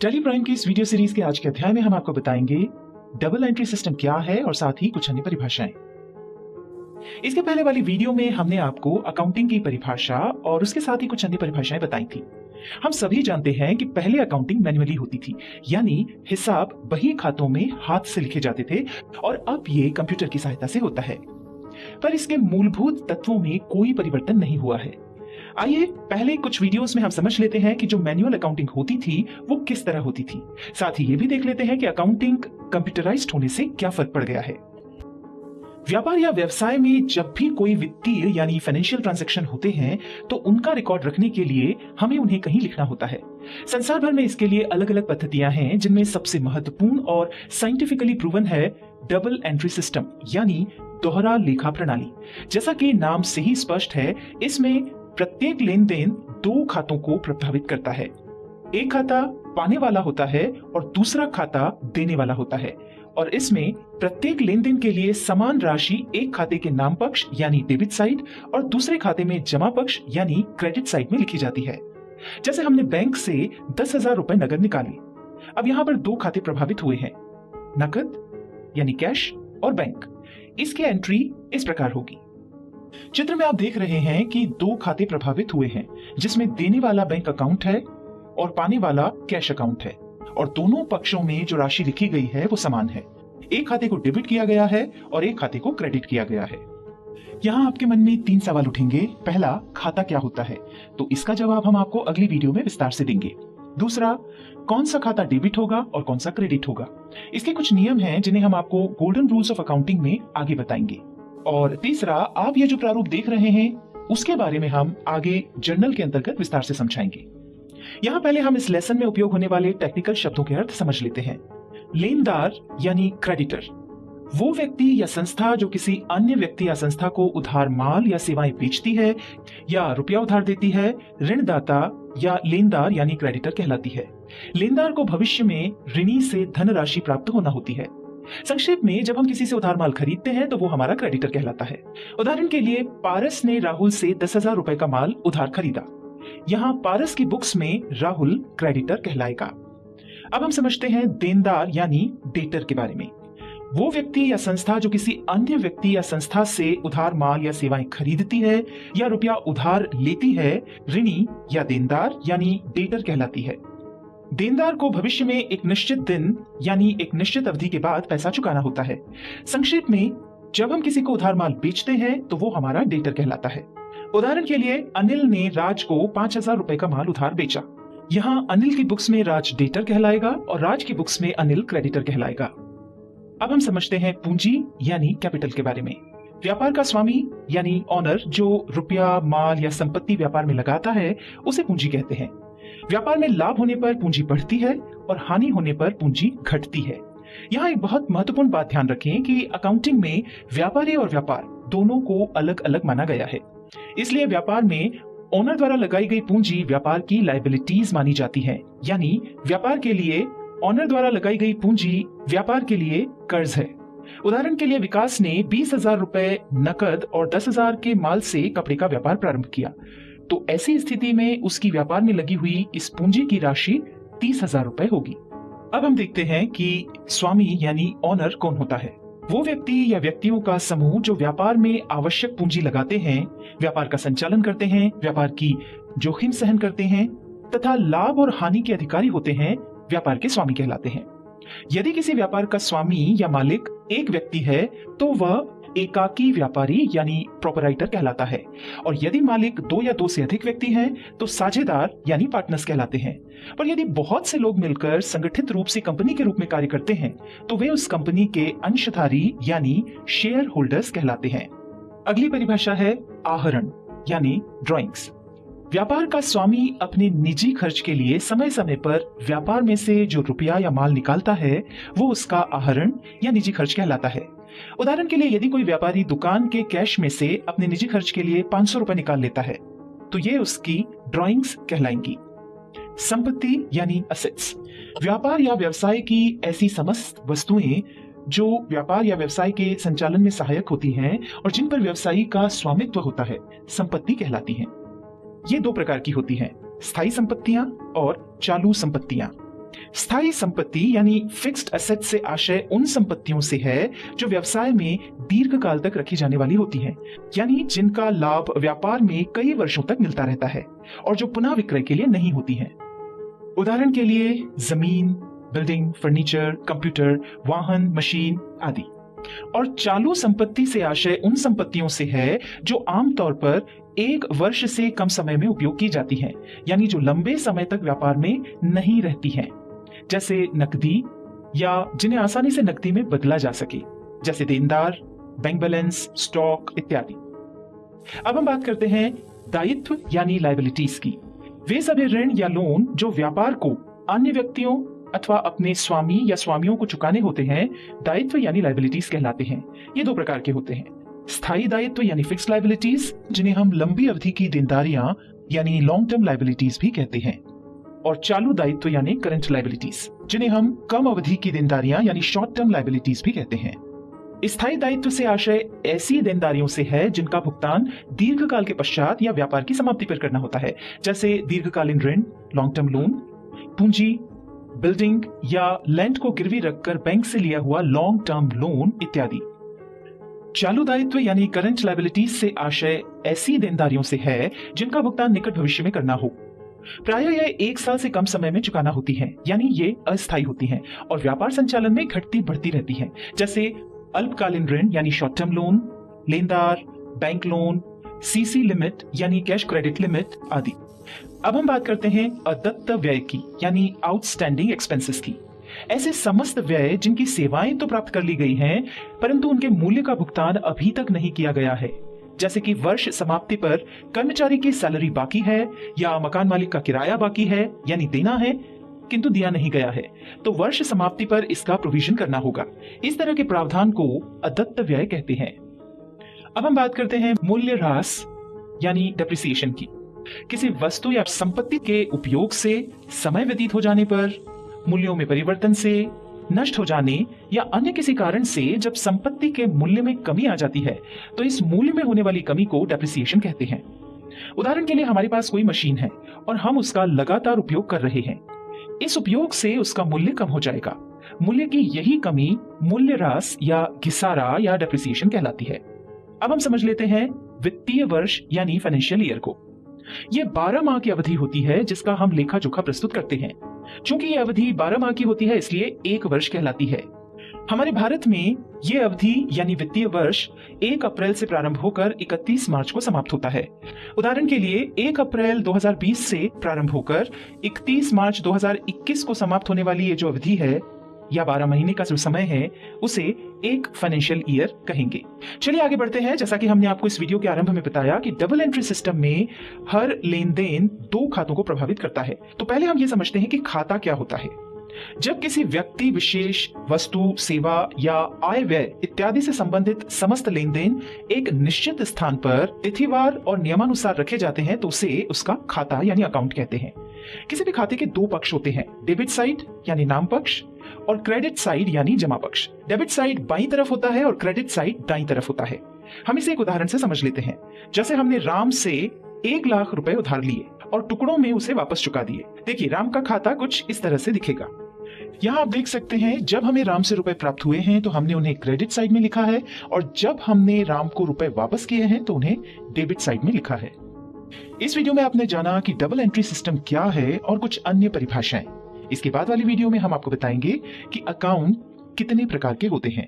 Tally Prime की इस video series के आज के अध्याय में हम आपको बताएंगे डबल एंट्री सिस्टम क्या है और साथ ही कुछ अन्य परिभाषाएं। इसके पहले वाली वीडियो में हमने आपको अकाउंटिंग की परिभाषा और उसके साथ ही कुछ अन्य परिभाषाएं बताई थी। हम सभी जानते हैं कि पहले अकाउंटिंग मैन्युअली होती थी, यानी हिसाब बही खातों में हाथ से लिखे जाते थे और अब ये कंप्यूटर की सहायता से होता है। पर इसके मूलभूत तत्वों में कोई परिवर्तन नहीं हुआ है। आइए पहले कुछ वीडियोस में हम समझ लेते हैं कि जो मैनुअल अकाउंटिंग होती थी वो किस तरह होती थी। साथ ही ये भी देख लेते हैं कि अकाउंटिंग कंप्यूटराइज्ड होने से क्या फर्क पड़ गया है। व्यापार या व्यवसाय में जब भी कोई वित्तीय यानी फाइनेंशियल ट्रांजैक्शन होते हैं तो उनका रिकॉर्ड रखने के लिए हमें उन्हें कहीं लिखना होता है। संसार भर में इसके लिए अलग अलग पद्धतियां हैं, जिनमें सबसे महत्वपूर्ण और साइंटिफिकली प्रूवन है डबल एंट्री सिस्टम यानी दोहरा लेखा प्रणाली। जैसा कि नाम से ही स्पष्ट है, इसमें प्रत्येक लेन देन दो खातों को प्रभावित करता है। एक खाता पाने वाला होता है और दूसरा खाता देने वाला होता है, और इसमें प्रत्येक लेन देन के लिए समान राशि एक खाते के नाम पक्ष यानी डेबिट साइड और दूसरे खाते में जमा पक्ष यानी क्रेडिट साइड में लिखी जाती है। जैसे हमने बैंक से 10,000 रुपए नगद निकाले। अब यहाँ पर दो खाते प्रभावित हुए हैं, नकद यानी कैश और बैंक। इसकी एंट्री इस प्रकार होगी। चित्र में आप देख रहे हैं कि दो खाते प्रभावित हुए हैं, जिसमें देने वाला बैंक अकाउंट है और पाने वाला कैश अकाउंट है, और दोनों पक्षों में जो राशि लिखी गई है वो समान है। एक खाते को डेबिट किया गया है और एक खाते को क्रेडिट किया गया है। यहाँ आपके मन में 3 सवाल उठेंगे। पहला, खाता क्या होता है? तो इसका जवाब हम आपको अगली वीडियो में विस्तार से देंगे। दूसरा, कौन सा खाता डेबिट होगा और कौन सा क्रेडिट होगा? इसके कुछ नियम हैं जिन्हें हम आपको गोल्डन रूल्स ऑफ अकाउंटिंग में आगे बताएंगे। और तीसरा, आप ये जो प्रारूप देख रहे हैं उसके बारे में हम आगे जर्नल के अंतर्गत विस्तार से समझाएंगे। यहाँ पहले हम इस लेसन में उपयोग होने वाले टेक्निकल शब्दों के अर्थ समझ लेते हैं। लेनदार यानी क्रेडिटर, वो व्यक्ति या संस्था जो किसी अन्य व्यक्ति या संस्था को उधार माल या सेवाएं बेचती है या रुपया उधार देती है, ऋणदाता या लेनदार यानी क्रेडिटर कहलाती है। लेनदार को भविष्य में ऋणी से धनराशि प्राप्त होना होती है। संक्षेप में, जब हम किसी से उधार माल खरीदते हैं तो वो हमारा क्रेडिटर कहलाता है। उदाहरण के लिए, पारस ने राहुल से 10,000 रुपए का माल उधार खरीदा। यहाँ पारस की बुक्स में राहुल क्रेडिटर कहलाएगा। अब हम समझते हैं देनदार यानी डेटर के बारे में। वो व्यक्ति या संस्था जो किसी अन्य व्यक्ति या संस्था से उधार माल या सेवाएं खरीदती है या रुपया उधार लेती है, ऋणी या देनदार यानी डेटर कहलाती है। देनदार को भविष्य में एक निश्चित दिन यानी एक निश्चित अवधि के बाद पैसा चुकाना होता है। संक्षेप में, जब हम किसी को उधार माल बेचते हैं तो वो हमारा डेटर कहलाता है। उदाहरण के लिए, अनिल ने राज को 5,000 रुपए का माल उधार बेचा। यहाँ अनिल की बुक्स में राज डेटर कहलाएगा और राज की बुक्स में अनिल क्रेडिटर कहलाएगा। अब हम समझते हैं पूंजी यानी कैपिटल के बारे में। व्यापार का स्वामी यानी ऑनर जो रुपया माल या संपत्ति व्यापार में लगाता है उसे पूंजी कहते हैं। व्यापार में लाभ होने पर पूंजी बढ़ती है और हानि होने पर पूंजी घटती है। यहाँ एक बहुत महत्वपूर्ण बात ध्यान रखें कि अकाउंटिंग में व्यापारी और व्यापार दोनों को अलग अलग माना गया है। इसलिए व्यापार में ओनर द्वारा लगाई गई पूंजी व्यापार की लायबिलिटीज मानी जाती है, यानी व्यापार के लिए ओनर द्वारा लगाई गई पूंजी व्यापार के लिए कर्ज है। उदाहरण के लिए, विकास ने 20,000 रुपए नकद और 10,000 के माल से कपड़े का व्यापार प्रारंभ किया, तो ऐसी स्थिति में उसकी व्यापार में लगी हुई इस पूंजी की राशि 30,000 रुपए होगी। अब हम देखते हैं कि स्वामी यानी ऑनर कौन होता है। वो व्यक्ति या व्यक्तियों का समूह जो व्यापार में आवश्यक पूंजी लगाते हैं, व्यापार का संचालन करते हैं, व्यापार की जोखिम सहन करते हैं तथा लाभ और हानि के अधिकारी होते हैं, व्यापार के स्वामी कहलाते हैं। यदि किसी व्यापार का स्वामी या मालिक एक व्यक्ति है तो वह एकाकी व्यापारी यानी प्रोपराइटर कहलाता है, और यदि मालिक 2 या 2 से अधिक व्यक्ति हैं तो साझेदार यानी पार्टनर्स कहलाते हैं। पर यदि बहुत से लोग मिलकर संगठित रूप से कंपनी के रूप में कार्य करते हैं तो वे उस कंपनी के अंशधारी यानी शेयर होल्डर्स कहलाते हैं। अगली परिभाषा है आहरण यानी ड्रॉइंग्स। व्यापार का स्वामी अपने निजी खर्च के लिए समय समय पर व्यापार में से जो रुपया या माल निकालता है वो उसका आहरण या निजी खर्च कहलाता है। उदाहरण के लिए, यदि कोई व्यापारी दुकान के कैश में से अपने निजी खर्च के लिए 500 रुपए निकाल लेता है तो ये उसकी ड्रॉइंग्स कहलाएंगी। संपत्ति यानी असेट्स, व्यापार या व्यवसाय की ऐसी समस्त वस्तुएं जो व्यापार या व्यवसाय के संचालन में सहायक होती हैं और जिन पर व्यवसायी का स्वामित्व होता है, संपत्ति कहलाती हैं। ये 2 प्रकार की होती हैं, स्थायी संपत्तियां और चालू संपत्तियां। स्थायी संपत्ति यानी फिक्स्ड एसेट से आशय उन संपत्तियों से है जो व्यवसाय में दीर्घ काल तक रखी जाने वाली होती हैं, यानी जिनका लाभ व्यापार में कई वर्षों तक मिलता रहता है और जो पुनः विक्रय के लिए नहीं होती हैं। उदाहरण के लिए जमीन, बिल्डिंग, फर्नीचर, कंप्यूटर, वाहन, मशीन आदि। और चालू संपत्ति से आशय उन संपत्तियों से है जो आमतौर पर 1 वर्ष से कम समय में उपयोग की जाती हैं, यानी जो लंबे समय तक व्यापार में नहीं रहती हैं, जैसे नकदी या जिन्हें आसानी से नकदी में बदला जा सके, जैसे देनदार, बैंक बैलेंस, स्टॉक इत्यादि। अब हम बात करते हैं दायित्व यानी लायबिलिटीज की। वे सभी ऋण या लोन जो व्यापार को अन्य व्यक्तियों अथवा अपने स्वामी या स्वामियों को चुकाने होते हैं, दायित्व यानी लायबिलिटीज कहलाते हैं। ये 2 प्रकार के होते हैं, स्थायी दायित्व यानी फिक्स्ड लायबिलिटीज, जिन्हें हम लंबी अवधि की देनदारियां यानी लॉन्ग टर्म लायबिलिटीज भी कहते हैं, और चालू दायित्व यानी करंट लायबिलिटीज, जिन्हें हम कम अवधि की देनदारियां यानी शॉर्ट टर्म लायबिलिटीज भी कहते हैं। स्थायी दायित्व से आशय ऐसी देनदारियों से है जिनका भुगतान दीर्घकाल के पश्चात या व्यापार की समाप्ति पर करना होता है, जैसे दीर्घकालीन ऋण, लॉन्ग टर्म लोन, पूंजी, बिल्डिंग या लैंड को गिरवी रखकर बैंक से लिया हुआ लॉन्ग टर्म लोन इत्यादि। चालू दायित्व यानी करंट लायबिलिटीज से आशय ऐसी देनदारियों से है जिनका भुगतान निकट भविष्य में करना हो। प्रायः यह 1 साल से कम समय में चुकाना होती है, यानी ये अस्थायी होती हैं और व्यापार संचालन में घटती बढ़ती रहती हैं, जैसे अल्पकालीन ऋण यानी शॉर्ट टर्म लोन, लेनदार, बैंक लोन, सीसी लिमिट यानी कैश क्रेडिट लिमिट आदि। अब हम बात करते हैं अदत्त व्यय की यानी आउटस्टैंडिंग एक्सपेंसेस की। ऐसे समस्त व्यय जिनकी सेवाएं तो प्राप्त कर ली गई हैं, परंतु उनके मूल्य का भुगतान अभी तक नहीं किया गया है, जैसे कि वर्ष समाप्ति पर कर्मचारी की सैलरी बाकी है या मकान मालिक का किराया बाकी है यानी देना है किंतु दिया नहीं गया है, तो वर्ष समाप्ति पर इसका प्रोविजन करना होगा। इस तरह के प्रावधान को अदत्त व्यय कहते हैं। अब हम बात करते हैं मूल्यह्रास यानी डेप्रिसिएशन की। किसी वस्तु या संपत्ति के उपयोग से, समय व्यतीत हो जाने पर, मूल्यों में परिवर्तन से, नष्ट हो जाने या अन्य किसी कारण से जब संपत्ति के मूल्य में कमी आ जाती है, तो इस मूल्य में होने वाली कमी को डेप्रिसिएशन कहते हैं। उदाहरण के लिए हमारे पास कोई मशीन है और हम उसका लगातार उपयोग कर रहे हैं। इस उपयोग से उसका मूल्य कम हो जाएगा। मूल्य की यही कमी मूल्यह्रास या घिसारा या डेप्रिसिएशन कहलाती है। अब हम समझ लेते हैं वित्तीय वर्ष यानी फाइनेंशियल ईयर को। यह 12 माह की अवधि होती है जिसका हम लेखा जोखा प्रस्तुत करते हैं। चूंकि यह अवधि 12 माह की होती है इसलिए 1 वर्ष कहलाती है। हमारे भारत में यह अवधि यानी वित्तीय वर्ष 1 अप्रैल से प्रारंभ होकर 31 मार्च को समाप्त होता है। उदाहरण के लिए 1 अप्रैल 2020 से प्रारंभ होकर 31 मार्च 2021 को समाप्त होने वाली ये जो अवधि है या 12 महीने का जो समय है उसे एक फाइनेंशियल ईयर कहेंगे। चलिए आगे बढ़ते हैं। जैसा कि हमने आपको इस वीडियो के आरंभ में बताया कि डबल एंट्री सिस्टम में हर लेन देन 2 खातों को प्रभावित करता है। तो पहले हम ये समझते हैं कि खाता क्या होता है। जब किसी व्यक्ति विशेष, वस्तु, सेवा या आय व्यय इत्यादि से संबंधित समस्त लेन देन एक निश्चित स्थान पर तिथिवार और नियमानुसार रखे जाते हैं तो उसे उसका खाता यानी अकाउंट कहते हैं। किसी भी खाते के 2 पक्ष होते हैं, डेबिट साइड यानी नाम पक्ष और क्रेडिट साइड यानी जमा पक्ष। डेबिट साइड बाईं तरफ होता है और क्रेडिट साइड दाईं तरफ होता है। हम इसे एक उदाहरण से समझ लेते हैं। जैसे हमने राम से 1 लाख रुपए उधार लिए और टुकड़ों में उसे वापस चुका दिए। देखिए राम का खाता कुछ इस तरह से दिखेगा। यहाँ आप देख सकते हैं जब हमें राम से रुपए प्राप्त हुए हैं तो हमने उन्हें क्रेडिट साइड में लिखा है और जब हमने राम को रुपए वापस किए हैं तो उन्हें डेबिट साइड में लिखा है। इस वीडियो में आपने जाना कि डबल एंट्री सिस्टम क्या है और कुछ अन्य परिभाषाएं। इसके बाद वाली वीडियो में हम आपको बताएंगे कि अकाउंट कितने प्रकार के होते हैं।